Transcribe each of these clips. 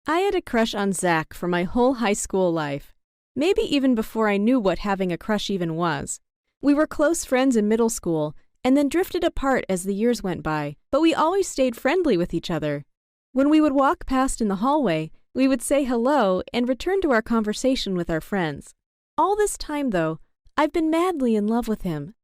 I had a crush on Zach for my whole high school life, maybe even before I knew what having a crush even was. We were close friends in middle school and then drifted apart as the years went by, but we always stayed friendly with each other. When we would walk past in the hallway, we would say hello and return to our conversation with our friends. All this time, though, I've been madly in love with him.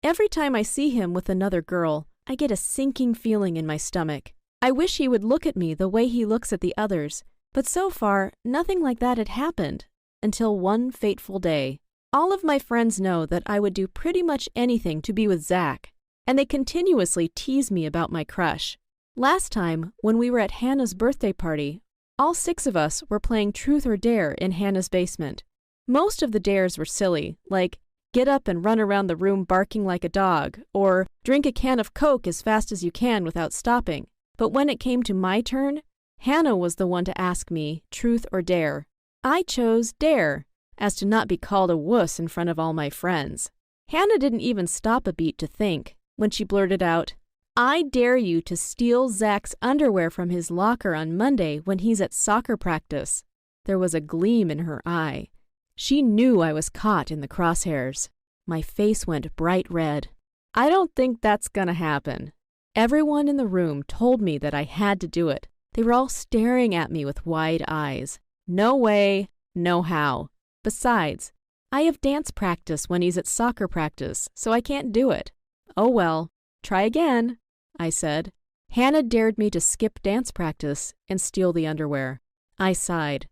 Every time I see him with another girl, I get a sinking feeling in my stomach. I wish he would look at me the way he looks at the others, but so far, nothing like that had happened, until one fateful day. All of my friends know that I would do pretty much anything to be with Zach, and they continuously tease me about my crush. Last time, when we were at Hannah's birthday party, all 6 of us were playing Truth or Dare in Hannah's basement. Most of the dares were silly, like get up and run around the room barking like a dog, or drink a can of Coke as fast as you can without stopping. But when it came to my turn, Hannah was the one to ask me, Truth or Dare. I chose Dare, as to not be called a wuss in front of all my friends. Hannah didn't even stop a beat to think, when she blurted out, I dare you to steal Zach's underwear from his locker on Monday when he's at soccer practice. There was a gleam in her eye. She knew I was caught in the crosshairs. My face went bright red. I don't think that's gonna happen. Everyone in the room told me that I had to do it. They were all staring at me with wide eyes. No way, no how. Besides, I have dance practice when he's at soccer practice, so I can't do it. Oh well, try again, I said. Hannah dared me to skip dance practice and steal the underwear. I sighed.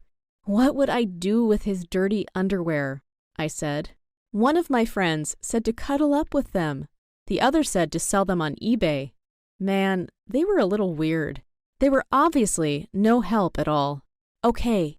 What would I do with his dirty underwear? I said. One of my friends said to cuddle up with them. The other said to sell them on eBay. Man, they were a little weird. They were obviously no help at all. Okay,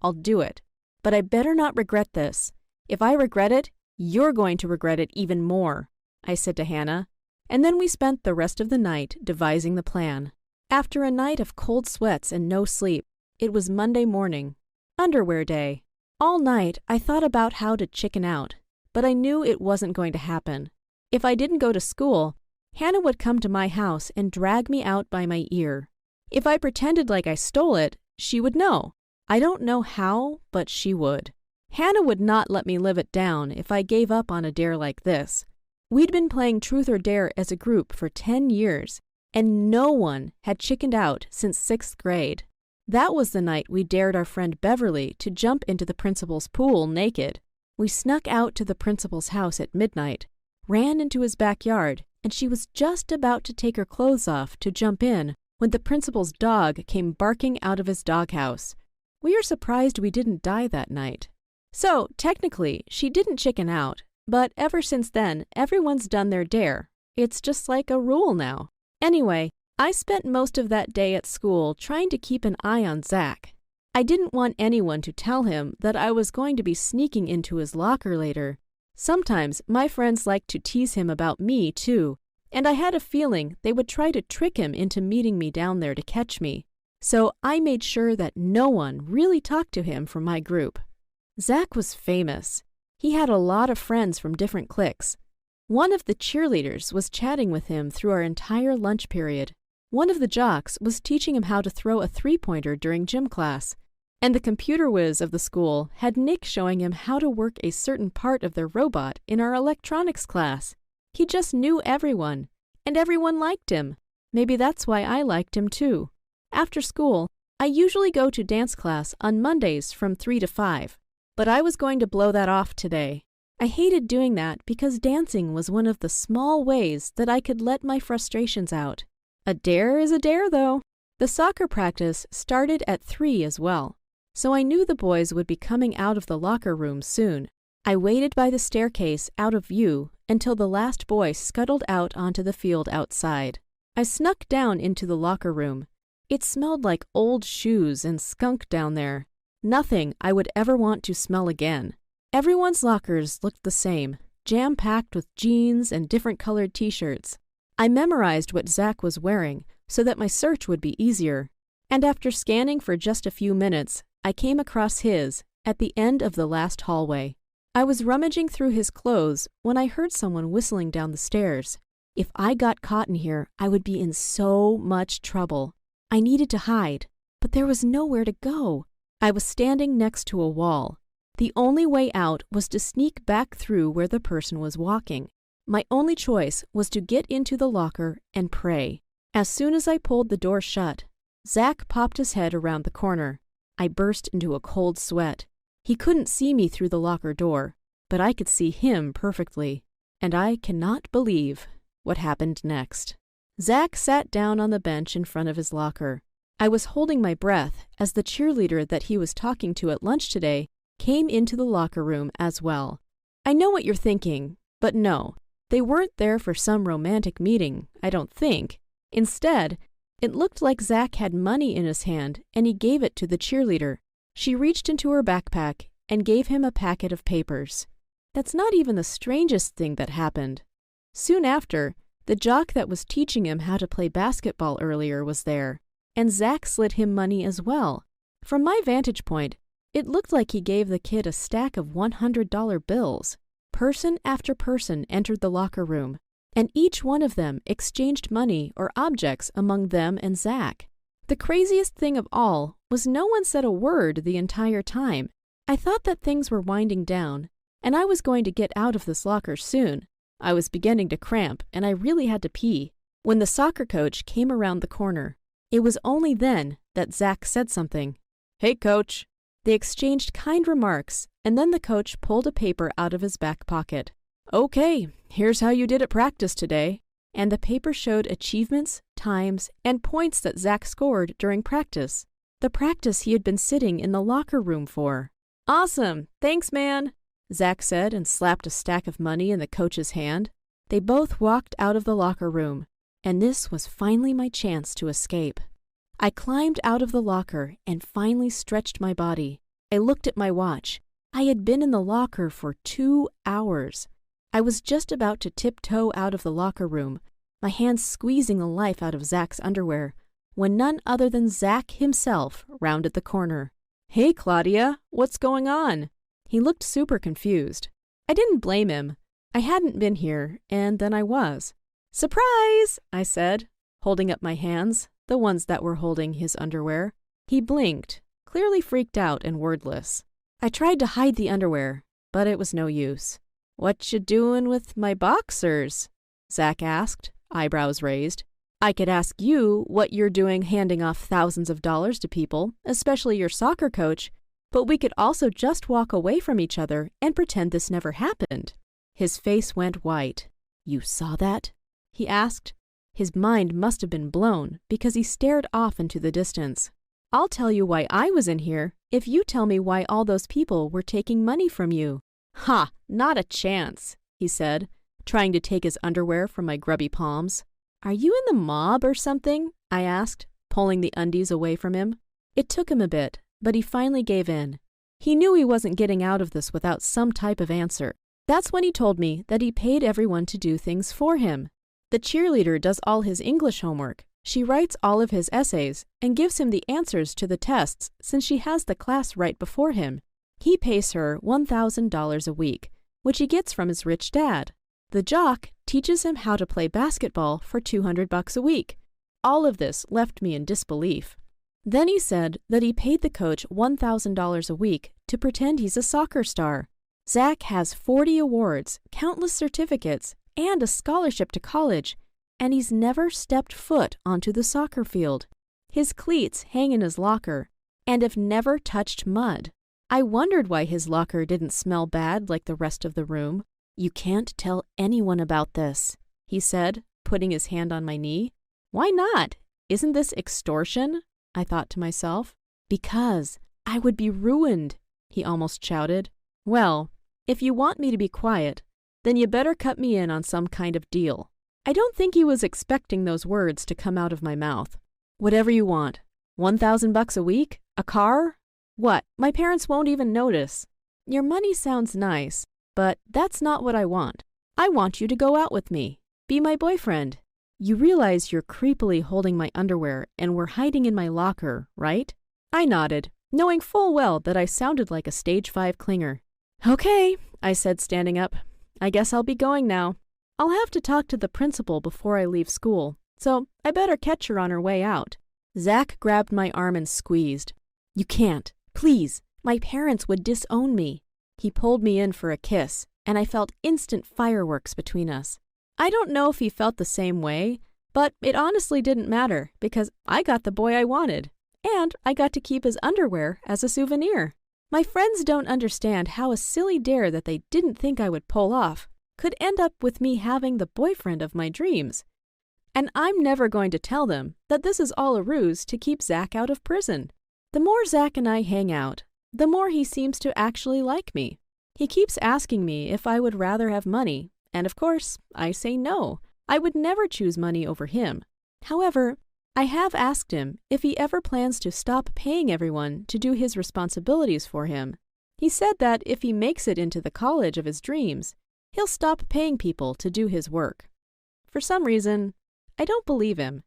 I'll do it. But I better not regret this. If I regret it, you're going to regret it even more, I said to Hannah. And then we spent the rest of the night devising the plan. After a night of cold sweats and no sleep, it was Monday morning, underwear day. All night I thought about how to chicken out, but I knew it wasn't going to happen. If I didn't go to school, Hannah would come to my house and drag me out by my ear. If I pretended like I stole it, she would know. I don't know how, but she would. Hannah would not let me live it down if I gave up on a dare like this. We'd been playing Truth or Dare as a group for 10 years, and no one had chickened out since 6th grade. That was the night we dared our friend Beverly to jump into the principal's pool naked. We snuck out to the principal's house at midnight, ran into his backyard, and she was just about to take her clothes off to jump in when the principal's dog came barking out of his doghouse. We are surprised we didn't die that night. So, technically, she didn't chicken out, but ever since then, everyone's done their dare. It's just like a rule now. Anyway, I spent most of that day at school trying to keep an eye on Zach. I didn't want anyone to tell him that I was going to be sneaking into his locker later. Sometimes my friends liked to tease him about me, too, and I had a feeling they would try to trick him into meeting me down there to catch me. So I made sure that no one really talked to him from my group. Zach was famous. He had a lot of friends from different cliques. One of the cheerleaders was chatting with him through our entire lunch period. One of the jocks was teaching him how to throw a three-pointer during gym class. And the computer whiz of the school had Nick showing him how to work a certain part of their robot in our electronics class. He just knew everyone, and everyone liked him. Maybe that's why I liked him too. After school, I usually go to dance class on Mondays from 3 to 5, but I was going to blow that off today. I hated doing that because dancing was one of the small ways that I could let my frustrations out. A dare is a dare, though. The soccer practice started at 3 as well, so I knew the boys would be coming out of the locker room soon. I waited by the staircase out of view until the last boy scuttled out onto the field outside. I snuck down into the locker room. It smelled like old shoes and skunk down there. Nothing I would ever want to smell again. Everyone's lockers looked the same, jam-packed with jeans and different colored t-shirts. I memorized what Zach was wearing so that my search would be easier. And after scanning for just a few minutes, I came across his at the end of the last hallway. I was rummaging through his clothes when I heard someone whistling down the stairs. If I got caught in here, I would be in so much trouble. I needed to hide, but there was nowhere to go. I was standing next to a wall. The only way out was to sneak back through where the person was walking. My only choice was to get into the locker and pray. As soon as I pulled the door shut, Zach popped his head around the corner. I burst into a cold sweat. He couldn't see me through the locker door, but I could see him perfectly. And I cannot believe what happened next. Zach sat down on the bench in front of his locker. I was holding my breath as the cheerleader that he was talking to at lunch today came into the locker room as well. I know what you're thinking, but no, they weren't there for some romantic meeting, I don't think. Instead, it looked like Zach had money in his hand and he gave it to the cheerleader. She reached into her backpack and gave him a packet of papers. That's not even the strangest thing that happened. Soon after, the jock that was teaching him how to play basketball earlier was there, and Zach slid him money as well. From my vantage point, it looked like he gave the kid a stack of $100 bills. Person after person entered the locker room, and each one of them exchanged money or objects among them and Zach. The craziest thing of all was no one said a word the entire time. I thought that things were winding down, and I was going to get out of this locker soon. I was beginning to cramp, and I really had to pee, when the soccer coach came around the corner. It was only then that Zach said something. "Hey, coach." They exchanged kind remarks, and then the coach pulled a paper out of his back pocket. "Okay, here's how you did at practice today." And the paper showed achievements, times, and points that Zach scored during practice. The practice he had been sitting in the locker room for. "Awesome, thanks, man," Zach said and slapped a stack of money in the coach's hand. They both walked out of the locker room, and this was finally my chance to escape. I climbed out of the locker and finally stretched my body. I looked at my watch. I had been in the locker for 2 hours. I was just about to tiptoe out of the locker room, my hands squeezing the life out of Zach's underwear, when none other than Zach himself rounded the corner. "Hey, Claudia, what's going on?" He looked super confused. I didn't blame him. I hadn't been here, and then I was. "Surprise!" I said, holding up my hands, the ones that were holding his underwear. He blinked, clearly freaked out and wordless. I tried to hide the underwear, but it was no use. "What you doing with my boxers?" Zach asked, eyebrows raised. "I could ask you what you're doing handing off thousands of dollars to people, especially your soccer coach, but we could also just walk away from each other and pretend this never happened." His face went white. "You saw that?" he asked. His mind must have been blown because he stared off into the distance. "I'll tell you why I was in here if you tell me why all those people were taking money from you." "Ha, not a chance," he said, trying to take his underwear from my grubby palms. "Are you in the mob or something?" I asked, pulling the undies away from him. It took him a bit, but he finally gave in. He knew he wasn't getting out of this without some type of answer. That's when he told me that he paid everyone to do things for him. The cheerleader does all his English homework. She writes all of his essays and gives him the answers to the tests since she has the class right before him. He pays her $1,000 a week, which he gets from his rich dad. The jock teaches him how to play basketball for $200 a week. All of this left me in disbelief. Then he said that he paid the coach $1,000 a week to pretend he's a soccer star. Zach has 40 awards, countless certificates, and a scholarship to college, and he's never stepped foot onto the soccer field. His cleats hang in his locker and have never touched mud. I wondered why his locker didn't smell bad like the rest of the room. "You can't tell anyone about this," he said, putting his hand on my knee. "Why not? Isn't this extortion?" I thought to myself. "Because I would be ruined," he almost shouted. "Well, if you want me to be quiet, then you better cut me in on some kind of deal." I don't think he was expecting those words to come out of my mouth. "Whatever you want. $1,000 a week? A car? What? My parents won't even notice." "Your money sounds nice, but that's not what I want. I want you to go out with me. Be my boyfriend. You realize you're creepily holding my underwear and we're hiding in my locker, right?" I nodded, knowing full well that I sounded like a stage 5 clinger. "Okay," I said, standing up. "I guess I'll be going now. I'll have to talk to the principal before I leave school, so I better catch her on her way out." Zach grabbed my arm and squeezed. "You can't. Please. My parents would disown me." He pulled me in for a kiss, and I felt instant fireworks between us. I don't know if he felt the same way, but it honestly didn't matter because I got the boy I wanted, and I got to keep his underwear as a souvenir. My friends don't understand how a silly dare that they didn't think I would pull off could end up with me having the boyfriend of my dreams. And I'm never going to tell them that this is all a ruse to keep Zach out of prison. The more Zach and I hang out, the more he seems to actually like me. He keeps asking me if I would rather have money, and of course, I say no. I would never choose money over him. However, I have asked him if he ever plans to stop paying everyone to do his responsibilities for him. He said that if he makes it into the college of his dreams, he'll stop paying people to do his work. For some reason, I don't believe him.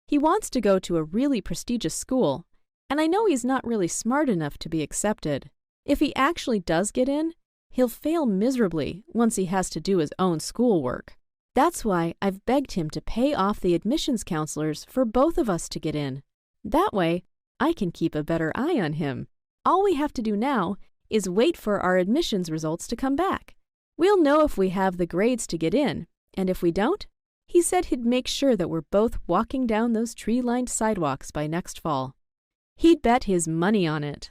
He wants to go to a really prestigious school, and I know he's not really smart enough to be accepted. If he actually does get in, he'll fail miserably once he has to do his own schoolwork. That's why I've begged him to pay off the admissions counselors for both of us to get in. That way, I can keep a better eye on him. All we have to do now is wait for our admissions results to come back. We'll know if we have the grades to get in, and if we don't, he said he'd make sure that we're both walking down those tree-lined sidewalks by next fall. He'd bet his money on it.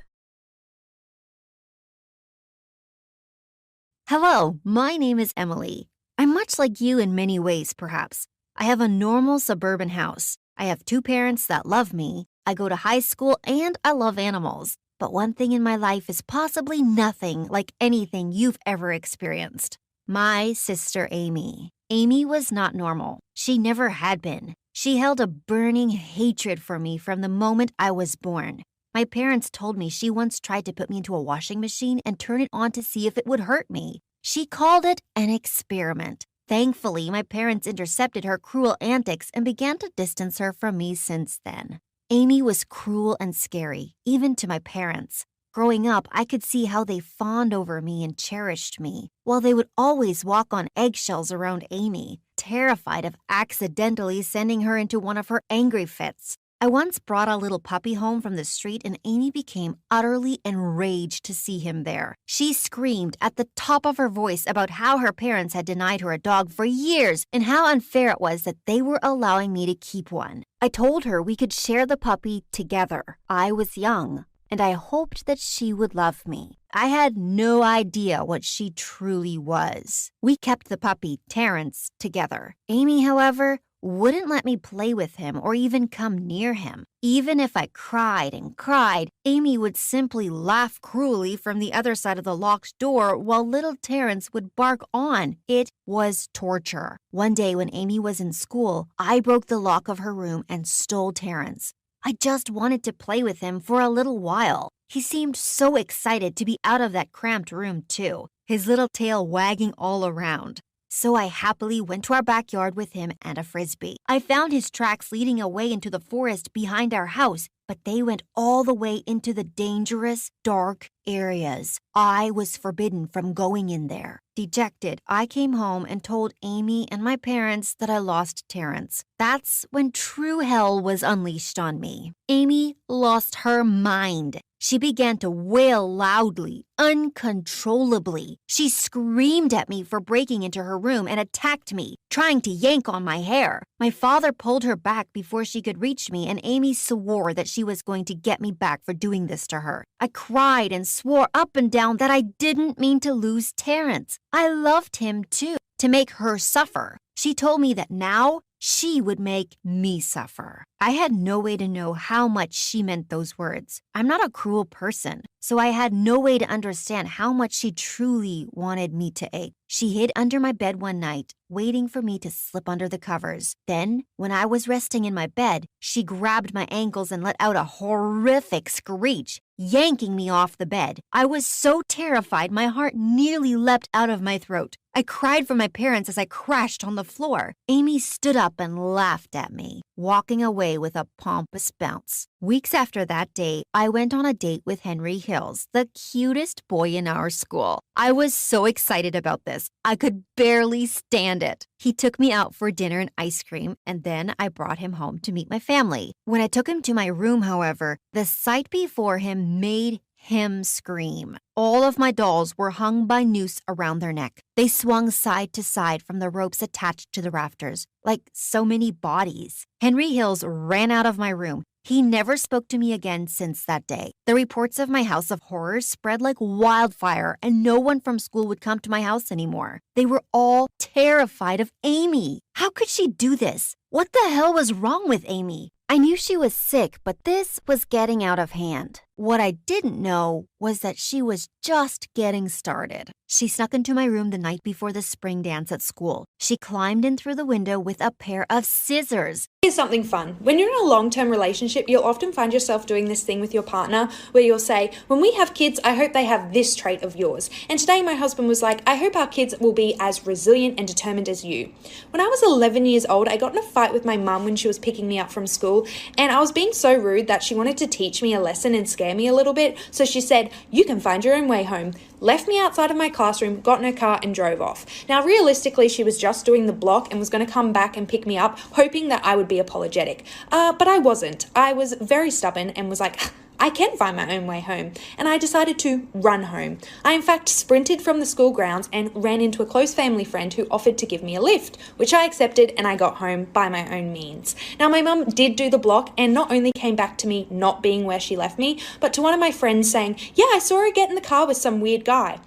Hello, my name is Emily. I'm much like you in many ways, perhaps. I have a normal suburban house. I have 2 parents that love me. I go to high school and I love animals. But one thing in my life is possibly nothing like anything you've ever experienced. My sister Amy. Amy was not normal. She never had been. She held a burning hatred for me from the moment I was born. My parents told me she once tried to put me into a washing machine and turn it on to see if it would hurt me. She called it an experiment. Thankfully, my parents intercepted her cruel antics and began to distance her from me since then. Amy was cruel and scary, even to my parents. Growing up, I could see how they fawned over me and cherished me, while they would always walk on eggshells around Amy, terrified of accidentally sending her into one of her angry fits. I once brought a little puppy home from the street and Amy became utterly enraged to see him there. She screamed at the top of her voice about how her parents had denied her a dog for years and how unfair it was that they were allowing me to keep one. I told her we could share the puppy together. I was young, and I hoped that she would love me. I had no idea what she truly was. We kept the puppy, Terrence, together. Amy, however, wouldn't let me play with him or even come near him. Even if I cried and cried, Amy would simply laugh cruelly from the other side of the locked door while little Terrence would bark on. It was torture. One day when Amy was in school, I broke the lock of her room and stole Terrence. I just wanted to play with him for a little while. He seemed so excited to be out of that cramped room too, his little tail wagging all around. So I happily went to our backyard with him and a frisbee. I found his tracks leading away into the forest behind our house, but they went all the way into the dangerous, dark areas. I was forbidden from going in there. Dejected, I came home and told Amy and my parents that I lost Terrence. That's when true hell was unleashed on me. Amy lost her mind. She began to wail loudly, uncontrollably. She screamed at me for breaking into her room and attacked me, trying to yank on my hair. My father pulled her back before she could reach me, and Amy swore that she was going to get me back for doing this to her. I cried and swore up and down that I didn't mean to lose Terrence. I loved him too, to make her suffer. She told me that now she would make me suffer. I had no way to know how much she meant those words. I'm not a cruel person, so I had no way to understand how much she truly wanted me to ache. She hid under my bed one night, waiting for me to slip under the covers. Then, when I was resting in my bed, she grabbed my ankles and let out a horrific screech, yanking me off the bed. I was so terrified my heart nearly leapt out of my throat. I cried for my parents as I crashed on the floor. Amy stood up and laughed at me, walking away with a pompous bounce. Weeks after that day, I went on a date with Henry Hills, the cutest boy in our school. I was so excited about this. I could barely stand it. He took me out for dinner and ice cream, and then I brought him home to meet my family. When I took him to my room, however, the sight before him made him scream. All of my dolls were hung by noose around their neck. They swung side to side from the ropes attached to the rafters, like so many bodies. Henry Hills ran out of my room. He never spoke to me again since that day. The reports of my house of horrors spread like wildfire, and no one from school would come to my house anymore. They were all terrified of Amy. How could she do this? What the hell was wrong with Amy? I knew she was sick, but this was getting out of hand. What I didn't know was that she was just getting started. She snuck into my room the night before the spring dance at school. She climbed in through the window with a pair of scissors. Here's something fun. When you're in a long-term relationship, you'll often find yourself doing this thing with your partner where you'll say, when we have kids, I hope they have this trait of yours. And today my husband was like, I hope our kids will be as resilient and determined as you. When I was 11 years old, I got in a fight with my mum when she was picking me up from school, and I was being so rude that she wanted to teach me a lesson and scare me a little bit. So she said, you can find your own way home. Left me outside of my classroom, got in her car and drove off. Now, realistically, she was just doing the block and was going to come back and pick me up, hoping that I would be apologetic. But I wasn't. I was very stubborn and was like, I can find my own way home. And I decided to run home. I, in fact, sprinted from the school grounds and ran into a close family friend who offered to give me a lift, which I accepted, and I got home by my own means. Now, my mum did do the block and not only came back to me not being where she left me, but to one of my friends saying, yeah, I saw her get in the car with some weird guy.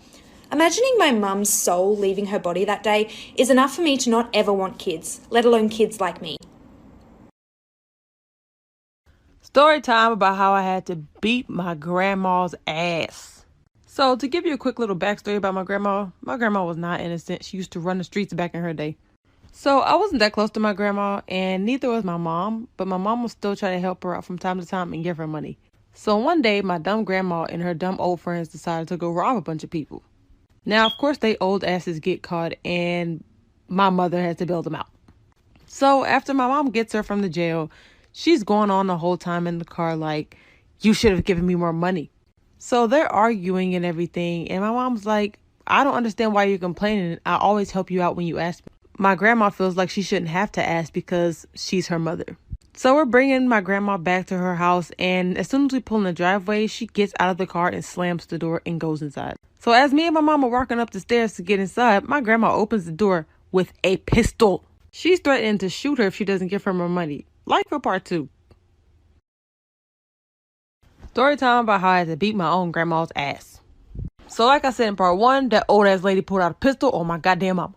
Imagining my mum's soul leaving her body that day is enough for me to not ever want kids, let alone kids like me. Story time about how I had to beat my grandma's ass. So to give you a quick little backstory about my grandma was not innocent. She used to run the streets back in her day. So I wasn't that close to my grandma, and neither was my mom, but my mom would still try to help her out from time to time and give her money. So one day, my dumb grandma and her dumb old friends decided to go rob a bunch of people. Now, of course, they old asses get caught, and my mother had to bail them out. So after my mom gets her from the jail, she's going on the whole time in the car like, you should have given me more money. So they're arguing and everything. And my mom's like, I don't understand why you're complaining. I always help you out when you ask me. My grandma feels like she shouldn't have to ask because she's her mother. So we're bringing my grandma back to her house. And as soon as we pull in the driveway, she gets out of the car and slams the door and goes inside. So as me and my mom are walking up the stairs to get inside, my grandma opens the door with a pistol. She's threatening to shoot her if she doesn't give her more money. Like for part 2. Story time about how I had to beat my own grandma's ass. So like I said in part 1, that old ass lady pulled out a pistol on my goddamn mama.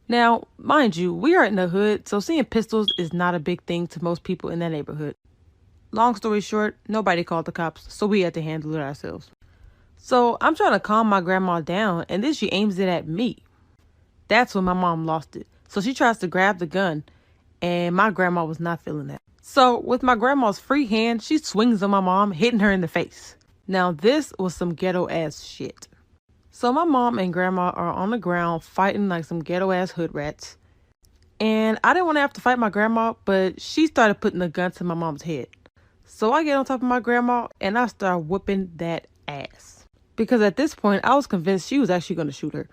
Now, mind you, we are in the hood, so seeing pistols is not a big thing to most people in that neighborhood. Long story short, nobody called the cops, so we had to handle it ourselves. So I'm trying to calm my grandma down, and then she aims it at me. That's when my mom lost it. So she tries to grab the gun, and my grandma was not feeling that. So with my grandma's free hand, she swings on my mom, hitting her in the face. Now this was some ghetto ass shit. So my mom and grandma are on the ground fighting like some ghetto ass hood rats. And I didn't want to have to fight my grandma, but she started putting the gun to my mom's head. So I get on top of my grandma and I start whooping that ass. Because at this point, I was convinced she was actually going to shoot her.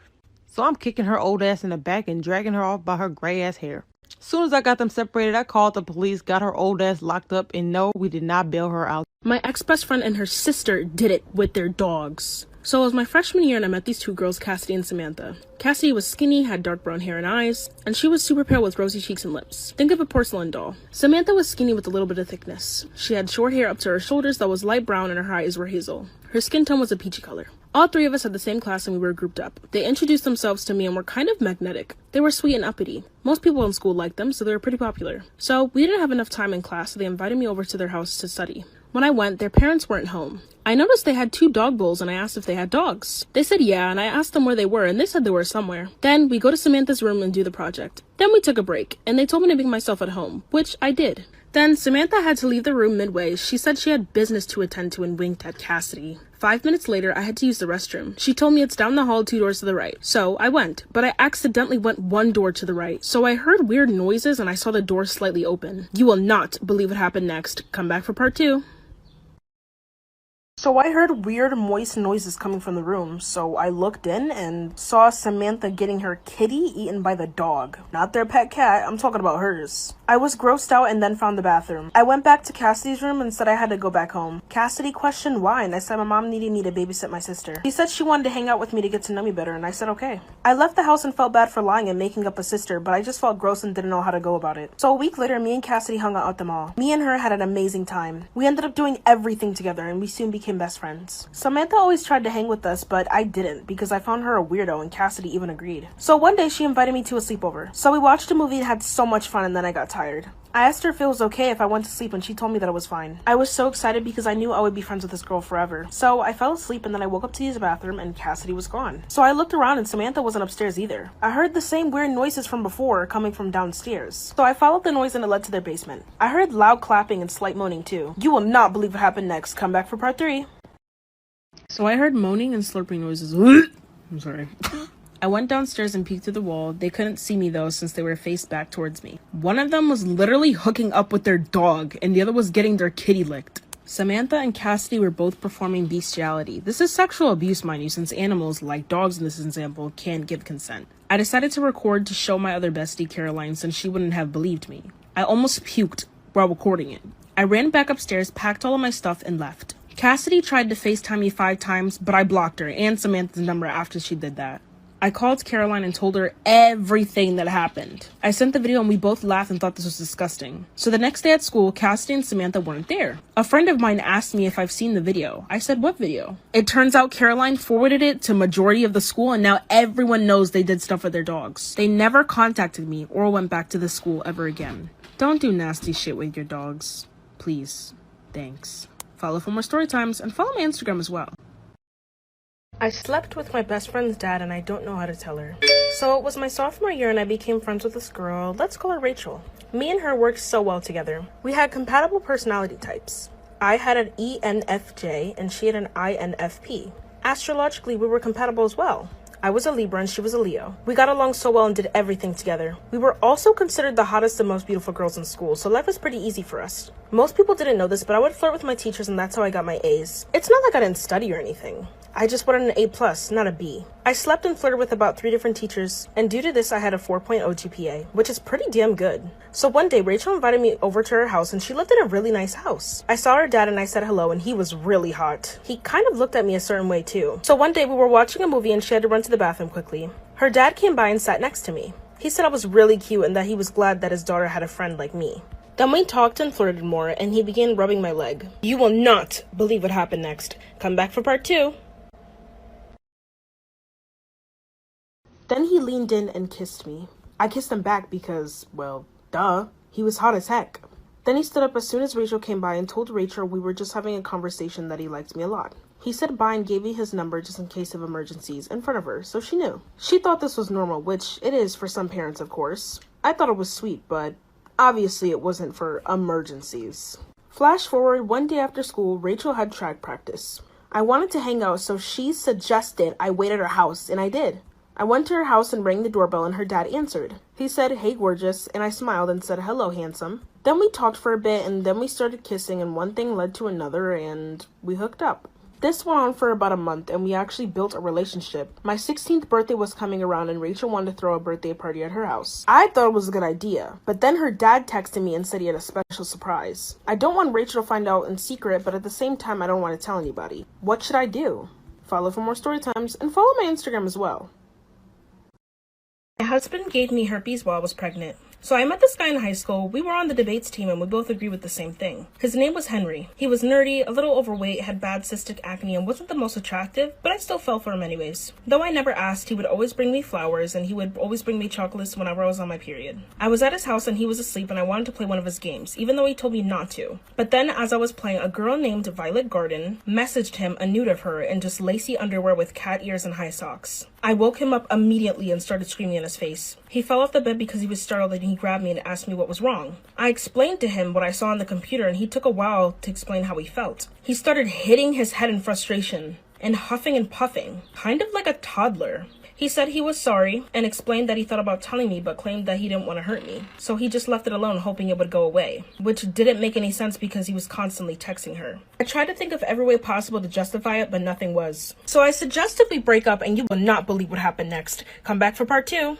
So I'm kicking her old ass in the back and dragging her off by her gray ass hair. As soon as I got them separated, I called the police, got her old ass locked up, and no, we did not bail her out. My ex-best friend and her sister did it with their dogs. So it was my freshman year and I met these two girls, Cassidy and Samantha. Cassidy was skinny, had dark brown hair and eyes, and she was super pale with rosy cheeks and lips. Think of a porcelain doll. Samantha was skinny with a little bit of thickness. She had short hair up to her shoulders that was light brown and her eyes were hazel. Her skin tone was a peachy color. All three of us had the same class and we were grouped up. They introduced themselves to me and were kind of magnetic. They were sweet and uppity. Most people in school liked them, so they were pretty popular. So we didn't have enough time in class, so they invited me over to their house to study. When I went, their parents weren't home. I noticed they had 2 dog bowls and I asked if they had dogs. They said yeah, and I asked them where they were and they said they were somewhere. Then we go to Samantha's room and do the project. Then we took a break and they told me to make myself at home, which I did. Then Samantha had to leave the room midway. She said she had business to attend to and winked at Cassidy. 5 minutes later, I had to use the restroom. She told me it's down the hall 2 doors to the right. So I went, but I accidentally went 1 door to the right. So I heard weird noises and I saw the door slightly open. You will not believe what happened next. Come back for part 2. So I heard weird, moist noises coming from the room, so I looked in and saw Samantha getting her kitty eaten by the dog. Not their pet cat, I'm talking about hers. I was grossed out and then found the bathroom. I went back to Cassidy's room and said I had to go back home. Cassidy questioned why, and I said my mom needed me to babysit my sister. She said she wanted to hang out with me to get to know me better, and I said okay. I left the house and felt bad for lying and making up a sister, but I just felt gross and didn't know how to go about it. So a week later, me and Cassidy hung out at the mall. Me and her had an amazing time. We ended up doing everything together, and we soon became best friends. Samantha always tried to hang with us, but I didn't because I found her a weirdo and Cassidy even agreed. So one day she invited me to a sleepover. So we watched a movie and had so much fun, and then I got tired. I asked her if it was okay if I went to sleep and she told me that it was fine. I was so excited because I knew I would be friends with this girl forever. So I fell asleep and then I woke up to use the bathroom and Cassidy was gone. So I looked around and Samantha wasn't upstairs either. I heard the same weird noises from before coming from downstairs. So I followed the noise and it led to their basement. I heard loud clapping and slight moaning too. You will not believe what happened next. Come back for part 3. So I heard moaning and slurping noises. I'm sorry. I went downstairs and peeked through the wall. They couldn't see me though since they were faced back towards me. One of them was literally hooking up with their dog and the other was getting their kitty licked. Samantha and Cassidy were both performing bestiality. This is sexual abuse, mind you, since animals, like dogs in this example, can't give consent. I decided to record to show my other bestie, Caroline, since she wouldn't have believed me. I almost puked while recording it. I ran back upstairs, packed all of my stuff, and left. Cassidy tried to FaceTime me 5 times, but I blocked her and Samantha's number after she did that. I called Caroline and told her everything that happened. I sent the video and we both laughed and thought this was disgusting. So the next day at school, Cassidy and Samantha weren't there. A friend of mine asked me if I've seen the video. I said, what video? It turns out Caroline forwarded it to majority of the school and now everyone knows they did stuff with their dogs. They never contacted me or went back to the school ever again. Don't do nasty shit with your dogs. Please. Thanks. Follow for more story times and follow my Instagram as well. I slept with my best friend's dad and I don't know how to tell her. So it was my sophomore year and I became friends with this girl. Let's call her Rachel. Me and her worked so well together. We had compatible personality types. I had an ENFJ and she had an INFP. Astrologically, we were compatible as well. I was a Libra and she was a Leo. We got along so well and did everything together. We were also considered the hottest and most beautiful girls in school, so life was pretty easy for us. Most people didn't know this, but I would flirt with my teachers and that's how I got my A's. It's not like I didn't study or anything. I just wanted an A+, not a B. I slept and flirted with about 3 different teachers, and due to this I had a 4.0 GPA, which is pretty damn good. So one day Rachel invited me over to her house and she lived in a really nice house. I saw her dad and I said hello and he was really hot. He kind of looked at me a certain way too. So one day we were watching a movie and she had to run to the bathroom quickly. Her dad came by and sat next to me. He said I was really cute and that he was glad that his daughter had a friend like me. Then we talked and flirted more and he began rubbing my leg. You will not believe what happened next. Come back for part 2. Then he leaned in and kissed me. I kissed him back because, well, duh, he was hot as heck. Then he stood up as soon as Rachel came by and told Rachel we were just having a conversation that he liked me a lot. He said bye and gave me his number just in case of emergencies in front of her, so she knew. She thought this was normal, which it is for some parents, of course. I thought it was sweet, but obviously it wasn't for emergencies. Flash forward, one day after school, Rachel had track practice. I wanted to hang out, so she suggested I wait at her house, and I did. I went to her house and rang the doorbell and her dad answered. He said, hey gorgeous, and I smiled and said, hello handsome. Then we talked for a bit and then we started kissing and one thing led to another and we hooked up. This went on for about a month and we actually built a relationship. My 16th birthday was coming around and Rachel wanted to throw a birthday party at her house. I thought it was a good idea, but then her dad texted me and said he had a special surprise. I don't want Rachel to find out in secret, but at the same time I don't want to tell anybody. What should I do? Follow for more story times and follow my Instagram as well. My husband gave me herpes while I was pregnant. So I met this guy in high school. We were on the debates team and we both agreed with the same thing. His name was Henry. He was nerdy, a little overweight, had bad cystic acne, and wasn't the most attractive, but I still fell for him anyways. Though I never asked, he would always bring me flowers and he would always bring me chocolates whenever I was on my period. I was at his house and he was asleep and I wanted to play one of his games, even though he told me not to. But then as I was playing, a girl named Violet Garden messaged him a nude of her in just lacy underwear with cat ears and high socks. I woke him up immediately and started screaming in his face. He fell off the bed because he was startled and and he grabbed me and asked me what was wrong. I explained to him what I saw on the computer, and he took a while to explain how he felt. He started hitting his head in frustration and huffing and puffing, kind of like a toddler. He said he was sorry and explained that he thought about telling me but claimed that he didn't want to hurt me. So he just left it alone hoping it would go away, which didn't make any sense because he was constantly texting her. I tried to think of every way possible to justify it, but nothing was. So I suggested we break up, and you will not believe what happened next. Come back for part 2.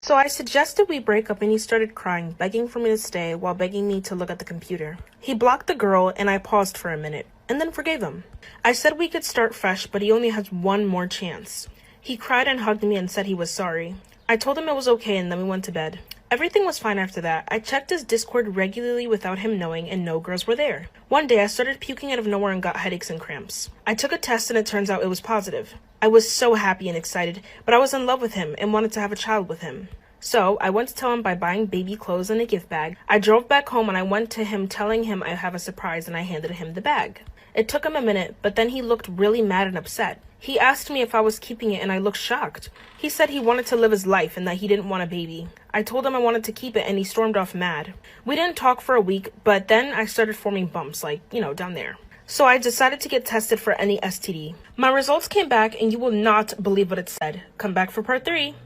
So I suggested we break up, and he started crying, begging for me to stay while begging me to look at the computer. He blocked the girl, and I paused for a minute, and then forgave him. I said we could start fresh, but he only has one more chance. He cried and hugged me and said he was sorry. I told him it was okay, and then we went to bed. Everything was fine after that. I checked his Discord regularly without him knowing, and no girls were there. One day I started puking out of nowhere and got headaches and cramps. I took a test and it turns out it was positive. I was so happy and excited, but I was in love with him and wanted to have a child with him. So I went to tell him by buying baby clothes and a gift bag. I drove back home and I went to him telling him I have a surprise, and I handed him the bag. It took him a minute, but then he looked really mad and upset. He asked me if I was keeping it, and I looked shocked. He said he wanted to live his life and that he didn't want a baby. I told him I wanted to keep it, and he stormed off mad. We didn't talk for a week, but then I started forming bumps, like, down there. So I decided to get tested for any STD. My results came back, and you will not believe what it said. Come back for part 3.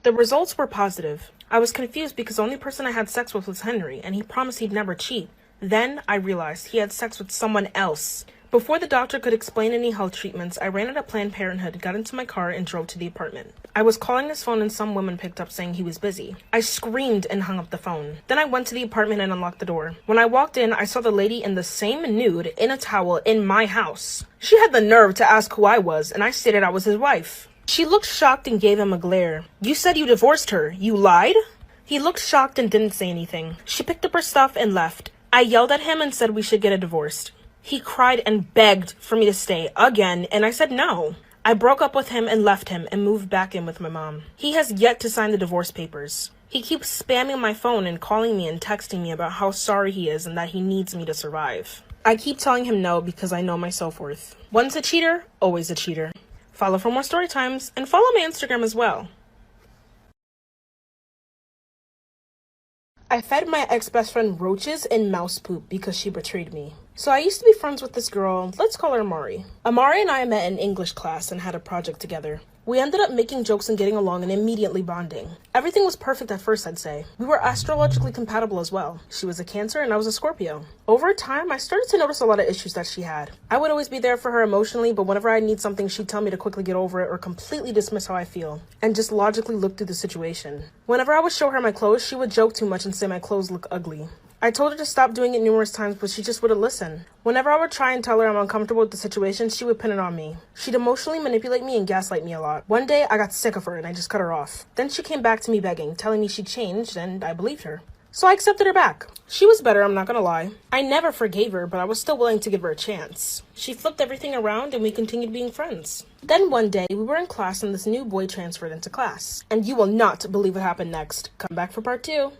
The results were positive. I was confused because the only person I had sex with was Henry, and he promised he'd never cheat. Then I realized he had sex with someone else. Before the doctor could explain any health treatments, I ran out of Planned Parenthood, got into my car, and drove to the apartment. I was calling his phone and some woman picked up saying he was busy. I screamed and hung up the phone. Then I went to the apartment and unlocked the door. When I walked in, I saw the lady in the same nude in a towel in my house. She had the nerve to ask who I was, and I stated I was his wife. She looked shocked and gave him a glare. "You said you divorced her. You lied?" He looked shocked and didn't say anything. She picked up her stuff and left. I yelled at him and said we should get a divorce. He cried and begged for me to stay again, and I said no. I broke up with him and left him and moved back in with my mom. He has yet to sign the divorce papers. He keeps spamming my phone and calling me and texting me about how sorry he is and that he needs me to survive. I keep telling him no because I know my self-worth. Once a cheater, always a cheater. Follow for more story times and follow my Instagram as well. I fed my ex-best friend roaches and mouse poop because she betrayed me. So I used to be friends with this girl, let's call her Amari. Amari and I met in English class and had a project together. We ended up making jokes and getting along and immediately bonding. Everything was perfect at first, I'd say. We were astrologically compatible as well. She was a Cancer and I was a Scorpio. Over time, I started to notice a lot of issues that she had. I would always be there for her emotionally, but whenever I need something, she'd tell me to quickly get over it or completely dismiss how I feel, and just logically look through the situation. Whenever I would show her my clothes, she would joke too much and say my clothes look ugly. I told her to stop doing it numerous times, but she just wouldn't listen. Whenever I would try and tell her I'm uncomfortable with the situation, she would pin it on me. She'd emotionally manipulate me and gaslight me a lot. One day, I got sick of her and I just cut her off. Then she came back to me begging, telling me she'd changed, and I believed her. So I accepted her back. She was better, I'm not gonna lie. I never forgave her, but I was still willing to give her a chance. She flipped everything around and we continued being friends. Then one day, we were in class and this new boy transferred into class. And you will not believe what happened next. Come back for part 2.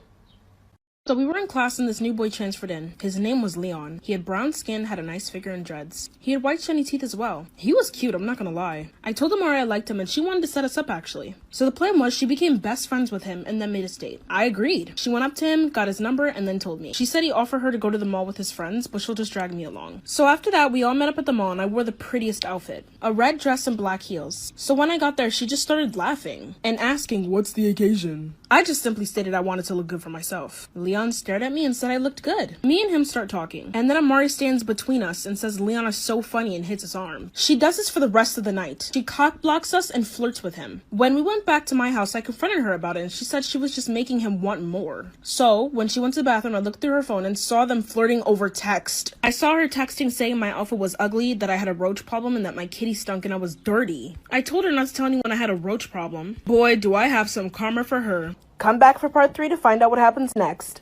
So we were in class and this new boy transferred in. His name was Leon. He had brown skin, had a nice figure and dreads. He had white shiny teeth as well. He was cute, I'm not gonna lie. I told Amari I liked him and she wanted to set us up actually. So the plan was she became best friends with him and then made us date. I agreed. She went up to him, got his number, and then told me. She said he offered her to go to the mall with his friends, but she'll just drag me along. So after that, we all met up at the mall and I wore the prettiest outfit. A red dress and black heels. So when I got there, she just started laughing and asking, "What's the occasion?" I just simply stated I wanted to look good for myself. Leon stared at me and said I looked good. Me and him start talking, and then Amari stands between us and says Leon is so funny and hits his arm. She does this for the rest of the night. She cock blocks us and flirts with him. When we went back to my house, I confronted her about it and she said she was just making him want more. So when she went to the bathroom, I looked through her phone and saw them flirting over text. I saw her texting saying my outfit was ugly, that I had a roach problem, and that my kitty stunk and I was dirty. I told her not to tell anyone I had a roach problem. Boy, do I have some karma for her. Come back for part 3 to find out what happens next.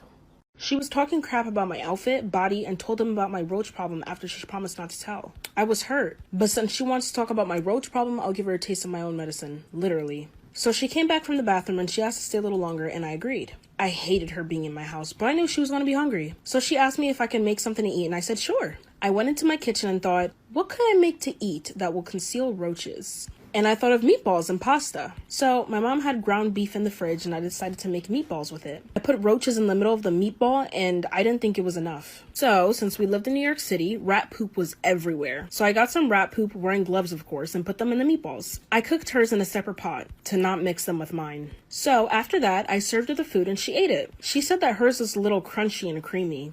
She was talking crap about my outfit, body, and told him about my roach problem after she promised not to tell. I was hurt, but since she wants to talk about my roach problem, I'll give her a taste of my own medicine. Literally. So she came back from the bathroom and she asked to stay a little longer and I agreed. I hated her being in my house, but I knew she was going to be hungry. So she asked me if I could make something to eat and I said sure. I went into my kitchen and thought, what could I make to eat that will conceal roaches? and I thought of meatballs and pasta. So my mom had ground beef in the fridge and I decided to make meatballs with it. I put roaches in the middle of the meatball and I didn't think it was enough. So since we lived in New York City, rat poop was everywhere. So I got some rat poop, wearing gloves of course, and put them in the meatballs. I cooked hers in a separate pot to not mix them with mine. So after that, I served her the food and she ate it. She said that hers was a little crunchy and creamy.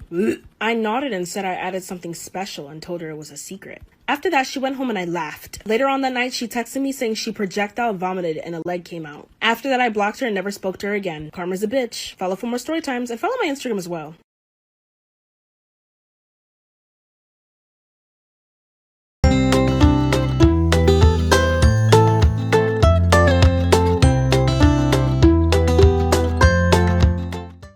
I nodded and said I added something special and told her it was a secret. After that, she went home and I laughed. Later on that night, she texted me saying she projectile vomited and a leg came out. After that, I blocked her and never spoke to her again. Karma's a bitch. Follow for more story times and follow my Instagram as well.